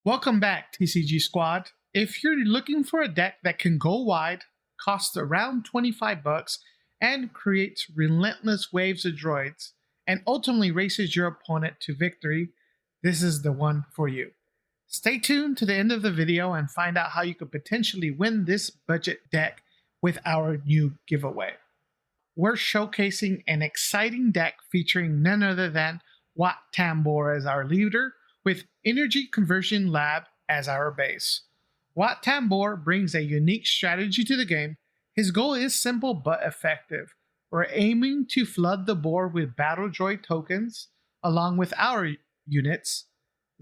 Welcome back, TCG Squad. If you're looking for a deck that can go wide, costs around 25 bucks, and creates relentless waves of droids, and ultimately races your opponent to victory, this is the one for you. Stay tuned to the end of the video and find out how you could potentially win this budget deck with our new giveaway. We're showcasing an exciting deck featuring none other than Wat Tambor as our leader, with Energy Conversion Lab as our base. Wat Tambor brings a unique strategy to the game. His goal is simple but effective. We're aiming to flood the board with Battle Droid tokens along with our units,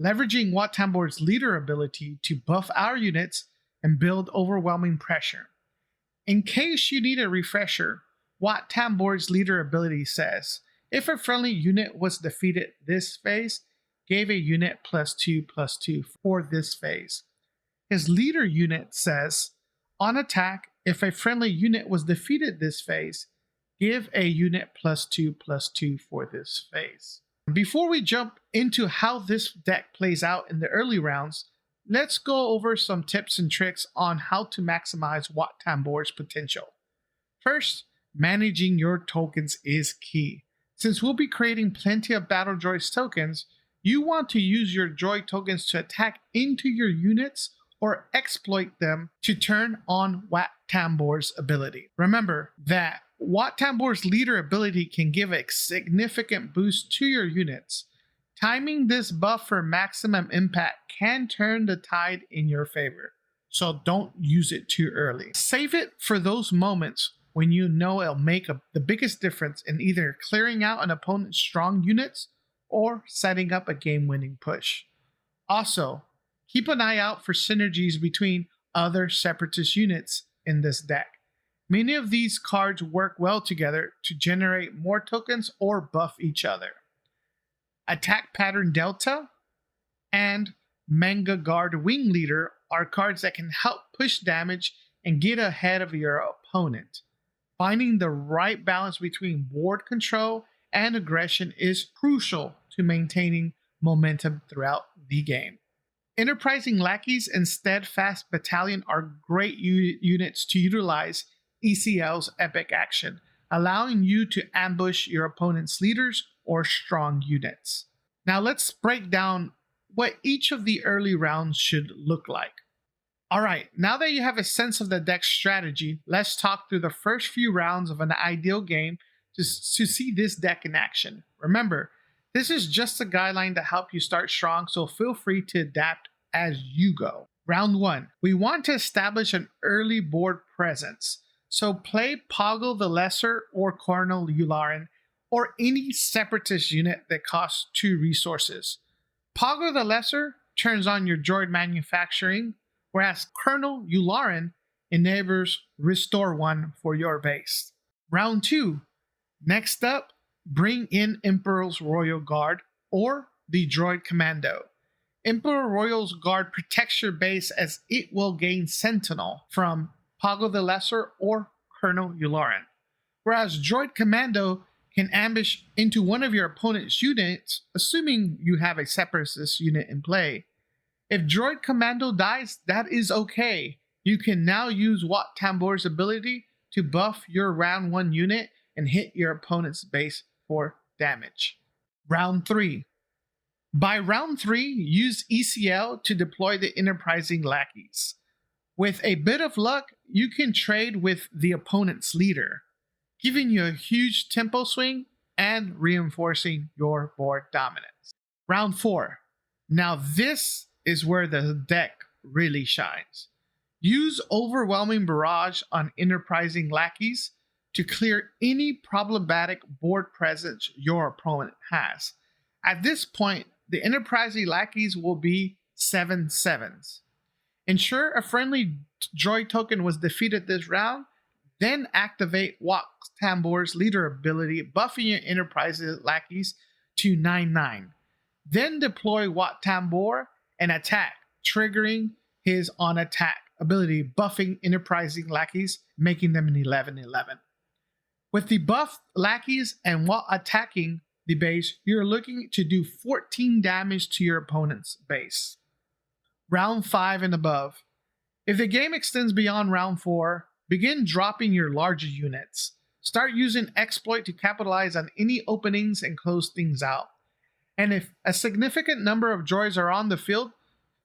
leveraging Wat Tambor's leader ability to buff our units and build overwhelming pressure. In case you need a refresher, Wat Tambor's leader ability says, if a friendly unit was defeated this phase, gave a unit +2/+2 for this phase. His leader unit says, on attack, if a friendly unit was defeated this phase, give a unit +2/+2 for this phase. Before we jump into how this deck plays out in the early rounds, let's go over some tips and tricks on how to maximize Wat Tambor's potential. First, managing your tokens is key. Since we'll be creating plenty of Battle Droids tokens, you want to use your droid tokens to attack into your units or exploit them to turn on Wat Tambor's ability. Remember that Wat Tambor's leader ability can give a significant boost to your units. Timing this buff for maximum impact can turn the tide in your favor, so don't use it too early. Save it for those moments when you know it'll make the biggest difference in either clearing out an opponent's strong units or setting up a game-winning push. Also, keep an eye out for synergies between other separatist units in this deck. Many of these cards work well together to generate more tokens or buff each other. Attack Pattern Delta and Manga Guard Wing Leader are cards that can help push damage and get ahead of your opponent. Finding the right balance between board control and aggression is crucial to maintaining momentum throughout the game. Enterprising Lackeys and Steadfast Battalion are great units to utilize ECL's epic action, allowing you to ambush your opponent's leaders or strong units. Now let's break down what each of the early rounds should look like. Alright, now that you have a sense of the deck's strategy, let's talk through the first few rounds of an ideal game to see this deck in action. Remember, this is just a guideline to help you start strong, so feel free to adapt as you go. Round 1. We want to establish an early board presence, so play Poggle the Lesser or Colonel Yularen, or any separatist unit that costs 2 resources. Poggle the Lesser turns on your droid manufacturing, whereas Colonel Yularen enables Restore 1 for your base. Round 2. Next up, bring in Emperor's Royal Guard or the Droid Commando. Emperor Royal's Guard protects your base as it will gain Sentinel from Poggle the Lesser or Colonel Yularen, whereas Droid Commando can ambush into one of your opponent's units, assuming you have a separatist unit in play. If Droid Commando dies, that is okay. You can now use Wat Tambor's ability to buff your round 1 unit and hit your opponent's base for damage. Round 3. By round 3, use ECL to deploy the Enterprising Lackeys. With a bit of luck, you can trade with the opponent's leader, giving you a huge tempo swing and reinforcing your board dominance. Round 4. Now this is where the deck really shines. Use Overwhelming Barrage on Enterprising Lackeys to clear any problematic board presence your opponent has. At this point, the Enterprising Lackeys will be 7/7s. Ensure a friendly droid token was defeated this round, then activate Wat Tambor's leader ability, buffing your Enterprising Lackeys to 9/9. Then deploy Wat Tambor and attack, triggering his on attack ability, buffing Enterprising Lackeys, making them an 11/11. With the buffed Lackeys and while attacking the base, you're looking to do 14 damage to your opponent's base. round 5 and above. If the game extends beyond round 4, begin dropping your larger units. Start using exploit to capitalize on any openings and close things out. And if a significant number of droids are on the field,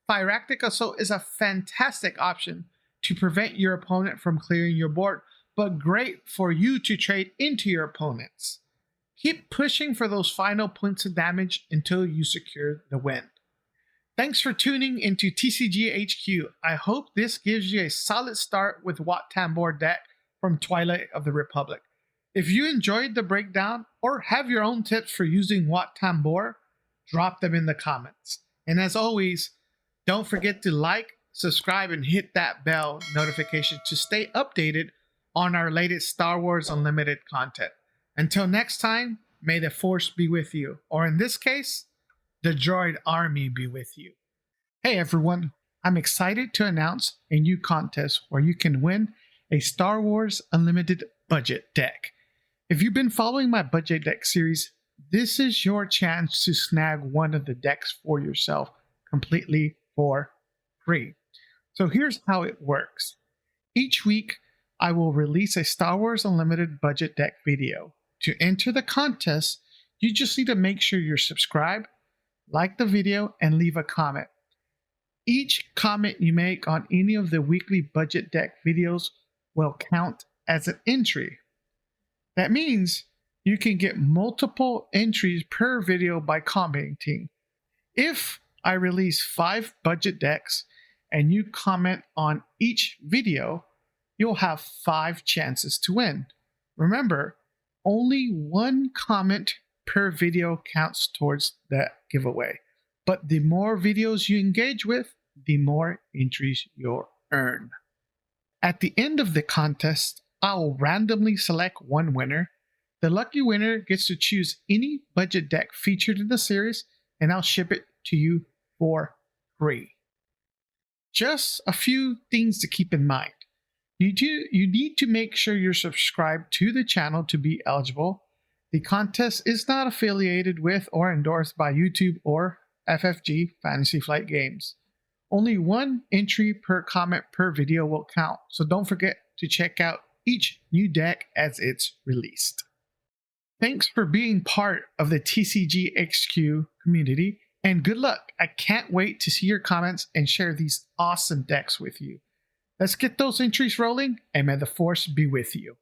Phyractic Assault is a fantastic option to prevent your opponent from clearing your board, but great for you to trade into your opponents. Keep pushing for those final points of damage until you secure the win. Thanks for tuning into TCG HQ. I hope this gives you a solid start with Wat Tambor deck from Twilight of the Republic. If you enjoyed the breakdown or have your own tips for using Wat Tambor, drop them in the comments. And as always, don't forget to like, subscribe, and hit that bell notification to stay updated on our latest Star Wars Unlimited content. Until next time, may the Force be with you, or in this case, the droid army be with you. Hey everyone, I'm excited to announce a new contest where you can win a Star Wars Unlimited budget deck. If you've been following my budget deck series, this is your chance to snag one of the decks for yourself completely for free. So here's how it works. Each week, I will release a Star Wars Unlimited budget deck video. To enter the contest, you just need to make sure you're subscribed, like the video, and leave a comment. Each comment you make on any of the weekly budget deck videos will count as an entry. That means you can get multiple entries per video by commenting. If I release 5 budget decks and you comment on each video, you'll have 5 chances to win. Remember, only 1 comment per video counts towards that giveaway. But the more videos you engage with, the more entries you'll earn. At the end of the contest, I'll randomly select one winner. The lucky winner gets to choose any budget deck featured in the series, and I'll ship it to you for free. Just a few things to keep in mind. You need to make sure you're subscribed to the channel to be eligible. The contest is not affiliated with or endorsed by YouTube or FFG Fantasy Flight Games. Only 1 entry per comment per video will count, so don't forget to check out each new deck as it's released. Thanks for being part of the TCG HQ community, and good luck. I can't wait to see your comments and share these awesome decks with you. Let's get those entries rolling, and may the Force be with you.